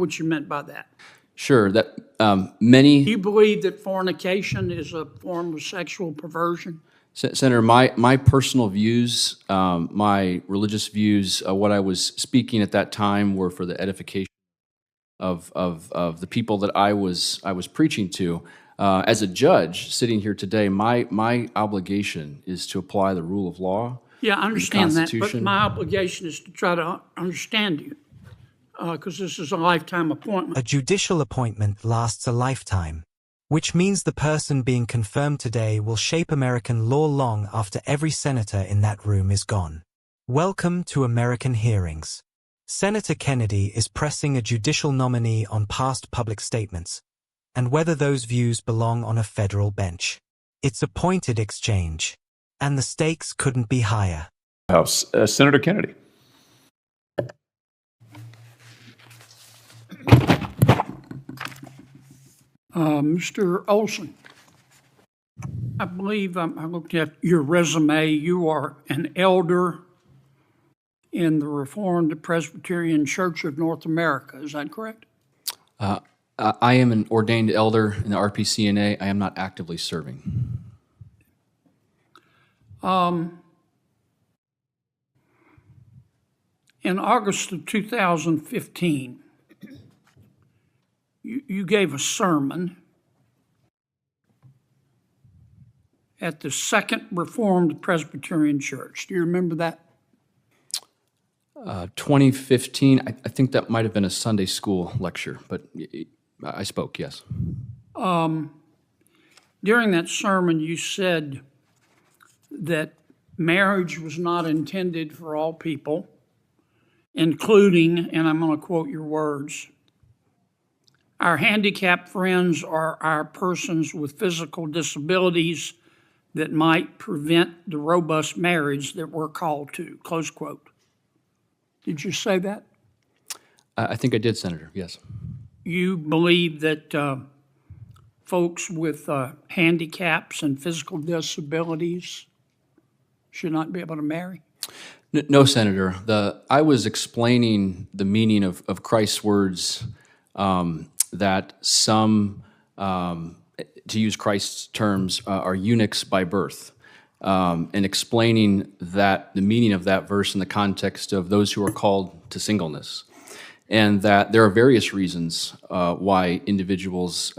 what you meant by that. Sure, that many... Do you believe that fornication is a form of sexual perversion? Senator, my personal views, my religious views, what I was speaking at that time were for the edification of the people that I was preaching to. As a judge sitting here today, my obligation is to apply the rule of law. Yeah, I understand that, but Constitution. my obligation is to try to understand you, because this is a lifetime appointment. A judicial appointment lasts a lifetime, which means the person being confirmed today will shape American law long after every senator in that room is gone. Welcome to American Hearings. Senator Kennedy is pressing a judicial nominee on past public statements and whether those views belong on a federal bench. It's a pointed exchange, and the stakes couldn't be higher. House, Senator Kennedy. Mr. Olson, I believe I looked at your resume. You are an elder in the Reformed Presbyterian Church of North America. Is that correct? I am an ordained elder in the RPCNA. I am not actively serving. In August of 2015, you gave a sermon at the Second Reformed Presbyterian Church. Do you remember that? 2015, I think that might have been a Sunday school lecture, but I spoke, yes. During that sermon, you said that marriage was not intended for all people, including, and I'm going to quote your words, our handicapped friends are our persons with physical disabilities that might prevent the robust marriage that we're called to, close quote. Did you say that? I think I did, Senator, yes. You believe that folks with handicaps and physical disabilities should not be able to marry? No, Senator. I was explaining the meaning of Christ's words that some, to use Christ's terms, are eunuchs by birth, and explaining that the meaning of that verse in the context of those who are called to singleness, and that there are various reasons why individuals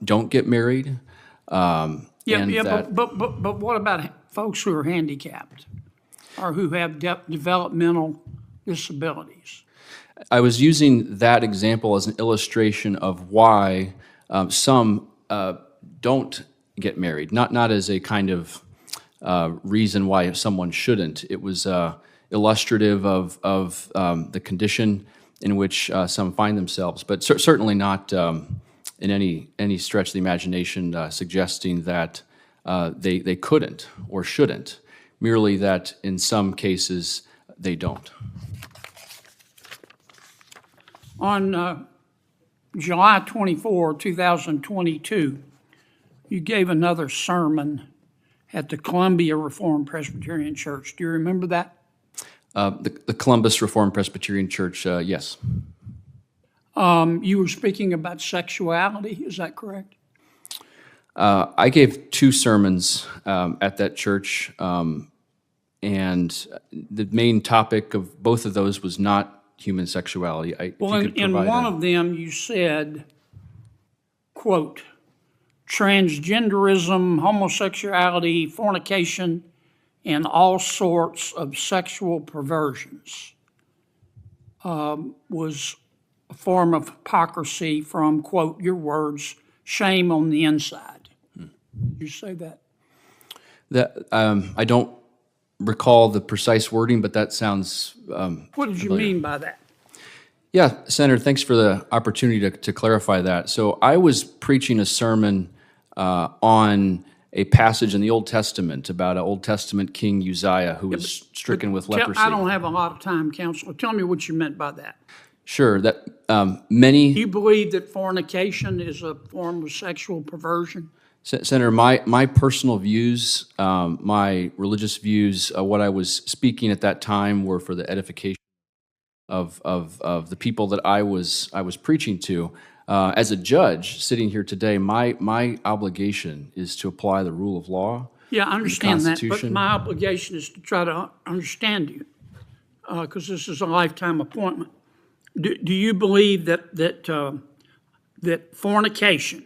don't get married. But what about folks who are handicapped or who have developmental disabilities? I was using that example as an illustration of why some don't get married, not as a kind of reason why someone shouldn't. It was illustrative of the condition in which some find themselves, but certainly not in any stretch of the imagination suggesting that they couldn't or shouldn't, merely that in some cases they don't. On July 24, 2022, you gave another sermon at the Columbia Reformed Presbyterian Church. Do you remember that? The Columbus Reformed Presbyterian Church, yes. You were speaking about sexuality, is that correct? I gave two sermons at that church, and the main topic of both of those was not human sexuality. In one of them you said, quote, transgenderism, homosexuality, fornication, and all sorts of sexual perversions was a form of hypocrisy from, quote, your words, shame on the inside. Did you say that? I don't recall the precise wording, but that sounds What did you familiar. mean by that? Yeah, Senator, thanks for the opportunity to clarify that. So I was preaching a sermon on a passage in the Old Testament about an Old Testament King Uzziah who was stricken with leprosy. I don't have a lot of time, Counselor. Tell me what you meant by that. Sure, that many... You believe that fornication is a form of sexual perversion? Senator, my personal views, my religious views, what I was speaking at that time were for the edification of the people that I was preaching to. As a judge sitting here today, my obligation is to apply the rule of law. Yeah, I understand that, but Constitution. my obligation is to try to understand you, because this is a lifetime appointment. Do you believe that fornication,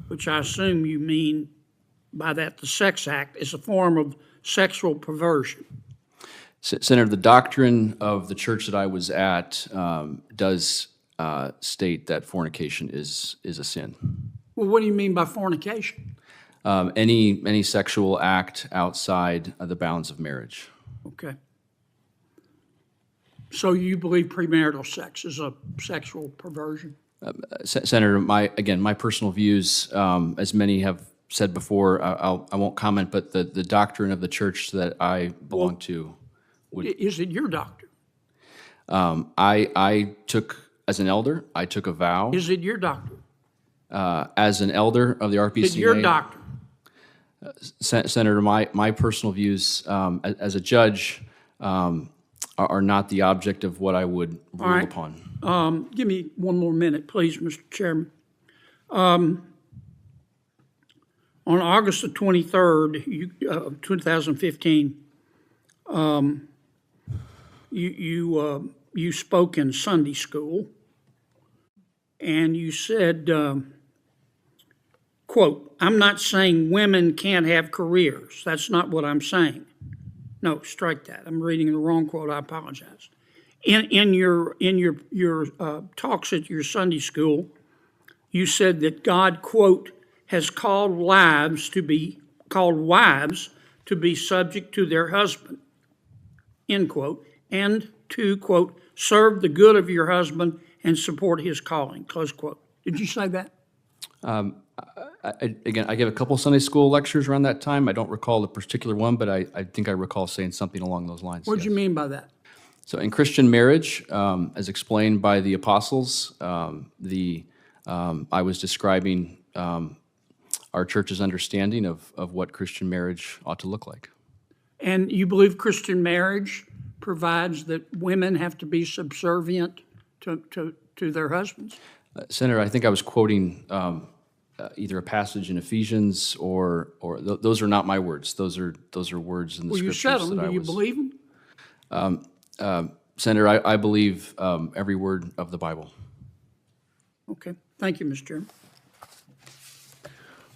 which I assume you mean by that the sex act, is a form of sexual perversion? Senator, the doctrine of the church that I was at does state that fornication is a sin. Well, what do you mean by fornication? Any sexual act outside of the bounds of marriage. Okay. So you believe premarital sex is a sexual perversion? Senator, my personal views, as many have said before, I won't comment, but the doctrine of the church that I belong to would. Is it your doctrine? I took, as an elder, I took a vow. Is it your doctrine? As an elder of the RPCA. Is it your doctrine? Senator, my personal views as a judge are not the object of what I would rule upon. Give me one more minute, please, Mr. Chairman. On August the 23rd, 2015, you spoke in Sunday school, and you said, quote, "I'm not saying women can't have careers. That's not what I'm saying." No, strike that. I'm reading the wrong quote. I apologize. In your talks at your Sunday school, you said that God, quote, has called wives to be subject to their husband, end quote, and to, quote, serve the good of your husband and support his calling, close quote. Did you say that? I gave a couple Sunday school lectures around that time. I don't recall the particular one, but I think I recall saying something along those lines. What did you mean by that? So in Christian marriage, as explained by the apostles, I was describing our church's understanding of what Christian marriage ought to look like. And you believe Christian marriage provides that women have to be subservient to their husbands? Senator, I think I was quoting either a passage in Ephesians or those are not my words. Those are words in the Well, you scriptures said them. that Do you believe them? Senator, I believe every word of the Bible. Okay. Thank you, Mr. Chairman.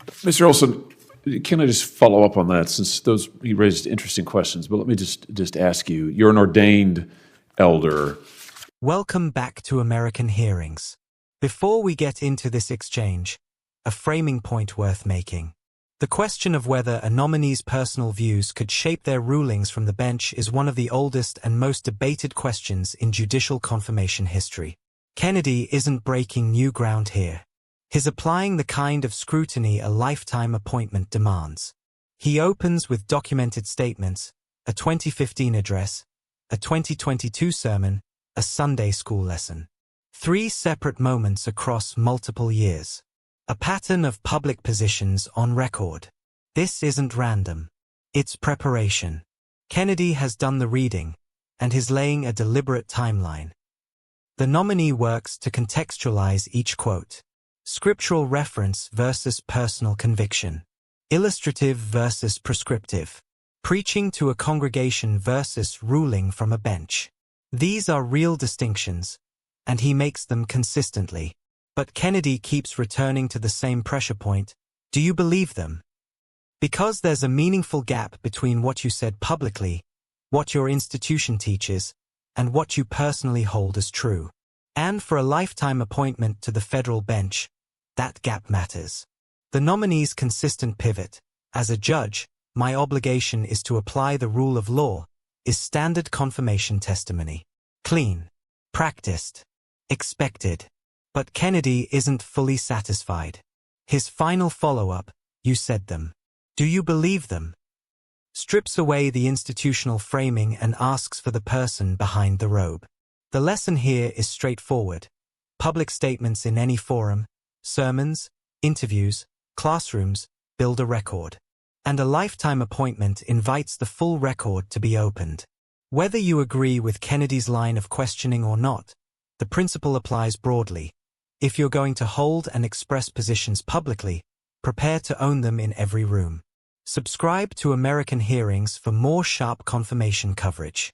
Mr. Olson, can I just follow up on that, since you raised interesting questions, but let me just ask you, you're an ordained elder. Welcome back to American Hearings. Before we get into this exchange, a framing point worth making. The question of whether a nominee's personal views could shape their rulings from the bench is one of the oldest and most debated questions in judicial confirmation history. Kennedy isn't breaking new ground here. He's applying the kind of scrutiny a lifetime appointment demands. He opens with documented statements, a 2015 address, a 2022 sermon, a Sunday school lesson. 3 separate moments across multiple years. A pattern of public positions on record. This isn't random. It's preparation. Kennedy has done the reading, and is laying a deliberate timeline. The nominee works to contextualize each quote. Scriptural reference versus personal conviction. Illustrative versus prescriptive. Preaching to a congregation versus ruling from a bench. These are real distinctions, and he makes them consistently. But Kennedy keeps returning to the same pressure point. Do you believe them? Because there's a meaningful gap between what you said publicly, what your institution teaches, and what you personally hold as true. And for a lifetime appointment to the federal bench, that gap matters. The nominee's consistent pivot, as a judge, my obligation is to apply the rule of law, is standard confirmation testimony. Clean. Practiced. Expected. But Kennedy isn't fully satisfied. His final follow-up, you said them. Do you believe them? Strips away the institutional framing and asks for the person behind the robe. The lesson here is straightforward. Public statements in any forum, sermons, interviews, classrooms, build a record. And a lifetime appointment invites the full record to be opened. Whether you agree with Kennedy's line of questioning or not, the principle applies broadly. If you're going to hold and express positions publicly, prepare to own them in every room. Subscribe to American Hearings for more sharp confirmation coverage.